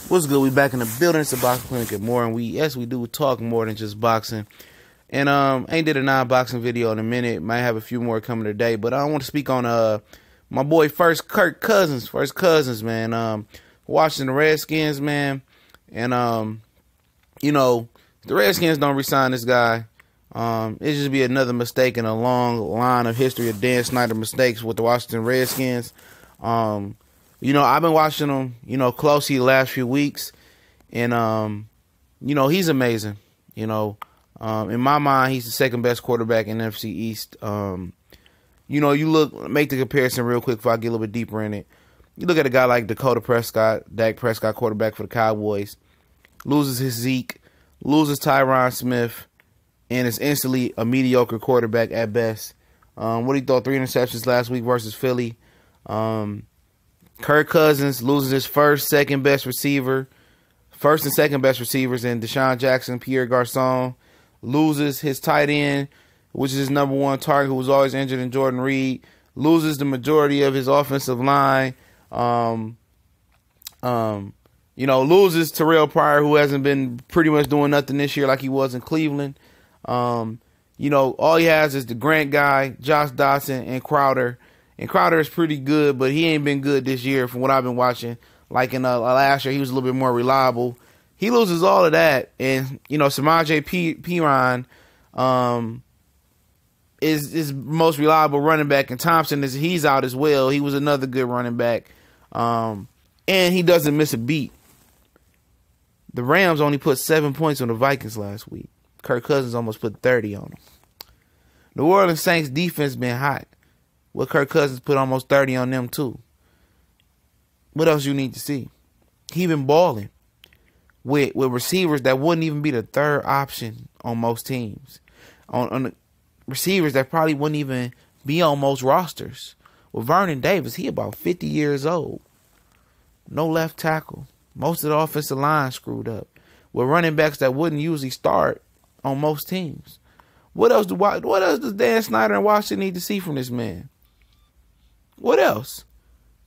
What's good? We back in the building. It's a boxing clinic at more, and we do talk more than just boxing. And ain't did a non-boxing video in a minute. Might have a few more coming today, but I want to speak on my boy Kirk Cousins, man. Watching the Redskins, man, and the Redskins don't resign this guy. It just be another mistake in a long line of history of Dan Snyder mistakes with the Washington Redskins. I've been watching him, closely the last few weeks, and he's amazing. In my mind, he's the second best quarterback in NFC East. Make the comparison real quick before I get a little bit deeper in it. You look at a guy like Dak Prescott, quarterback for the Cowboys, loses his Zeke, loses Tyron Smith, and is instantly a mediocre quarterback at best. What he throw 3 interceptions last week versus Philly. Kirk Cousins loses his first and second best receivers in Deshaun Jackson, Pierre Garçon. Loses his tight end, which is his number one target, who was always injured, in Jordan Reed. Loses the majority of his offensive line. Loses Terrell Pryor, who hasn't been pretty much doing nothing this year like he was in Cleveland. All he has is the Grant guy, Josh Dotson, and Crowder. And Crowder is pretty good, but he ain't been good this year from what I've been watching. Like in last year, he was a little bit more reliable. He loses all of that. And, Samaje Perine is most reliable running back. And Thompson, he's out as well. He was another good running back. And he doesn't miss a beat. The Rams only put 7 points on the Vikings last week. Kirk Cousins almost put 30 on them. The New Orleans Saints defense been hot. Well, Kirk Cousins put almost 30 on them too. What else you need to see? He been balling with receivers that wouldn't even be the third option on most teams. On the receivers that probably wouldn't even be on most rosters. With Vernon Davis, he about 50 years old. No left tackle. Most of the offensive line screwed up. With running backs that wouldn't usually start on most teams. What else does Dan Snyder and Washington need to see from this man? What else?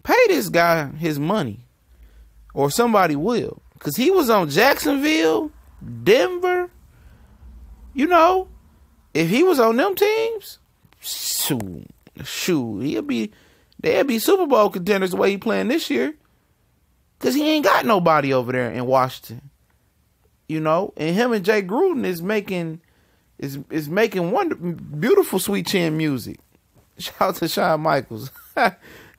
Pay this guy his money. Or somebody will. Because he was on Jacksonville, Denver. If he was on them teams, shoot, they'd be Super Bowl contenders the way he playing this year. Because he ain't got nobody over there in Washington. And him and Jay Gruden is making beautiful sweet chin music. Shout out to Shawn Michaels.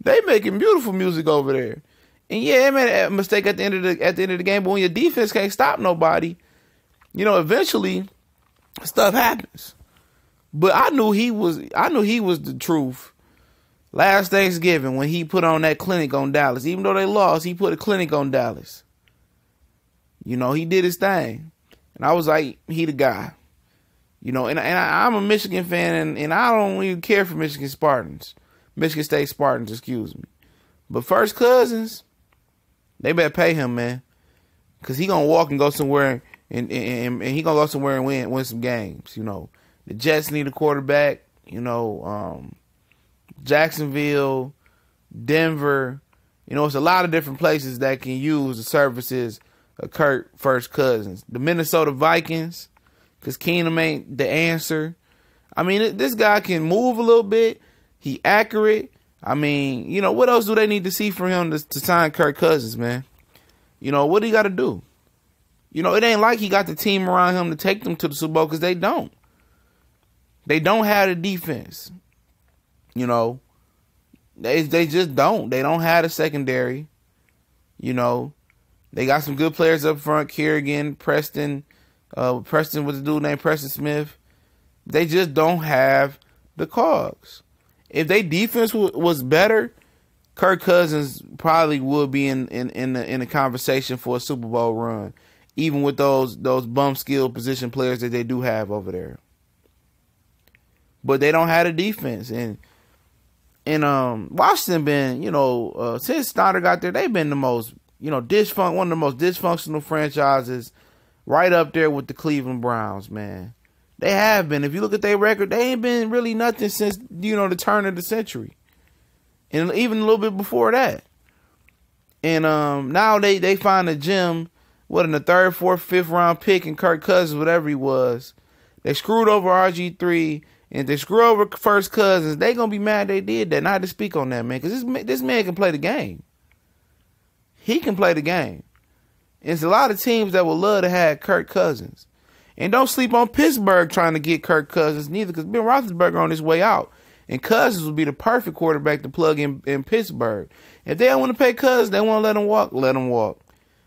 They making beautiful music over there. And yeah, they made a mistake at the end of the game, but when your defense can't stop nobody, eventually stuff happens. But I knew he was the truth last Thanksgiving when he put on that clinic on Dallas. Even though they lost, he put a clinic on Dallas. He did his thing. And I was like, he the guy. I'm a Michigan fan, and I don't even care for Michigan State Spartans, excuse me. But First Cousins, they better pay him, man. Because he going to walk and go somewhere, and he going to go somewhere and win some games, The Jets need a quarterback, Jacksonville, Denver. It's a lot of different places that can use the services of Kirk First Cousins. The Minnesota Vikings, because Keenum ain't the answer. I mean, this guy can move a little bit. He accurate. I mean, what else do they need to see from him to sign Kirk Cousins, man? What do you got to do? It ain't like he got the team around him to take them to the Super Bowl, because they don't. They don't have the defense. They just don't. They don't have the secondary. They got some good players up front. Kerrigan, Preston with the dude named Preston Smith. They just don't have the cogs. If their defense was better, Kirk Cousins probably would be in the conversation for a Super Bowl run, even with those bum skill position players that they do have over there. But they don't have a defense, and Washington been since Snyder got there, they've been the most one of the most dysfunctional franchises, right up there with the Cleveland Browns, man. They have been. If you look at their record, they ain't been really nothing since the turn of the century, and even a little bit before that. And now they find a gem, what, in the 3rd, 4th, 5th round pick in Kirk Cousins, whatever he was. They screwed over RG3, and if they screw over First Cousins, they gonna be mad they did that. Not to speak on that, man, because this man can play the game. He can play the game. And it's a lot of teams that would love to have Kirk Cousins. And don't sleep on Pittsburgh trying to get Kirk Cousins neither, because Ben Roethlisberger on his way out. And Cousins would be the perfect quarterback to plug in Pittsburgh. If they don't want to pay Cousins, they want to let him walk.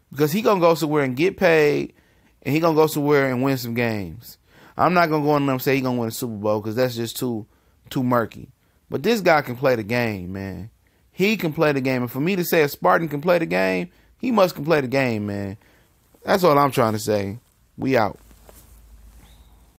Because he going to go somewhere and get paid, and he going to go somewhere and win some games. I'm not going to go on and say he's going to win a Super Bowl, because that's just too murky. But this guy can play the game, man. He can play the game. And for me to say a Spartan can play the game, he can play the game, man. That's all I'm trying to say. We out.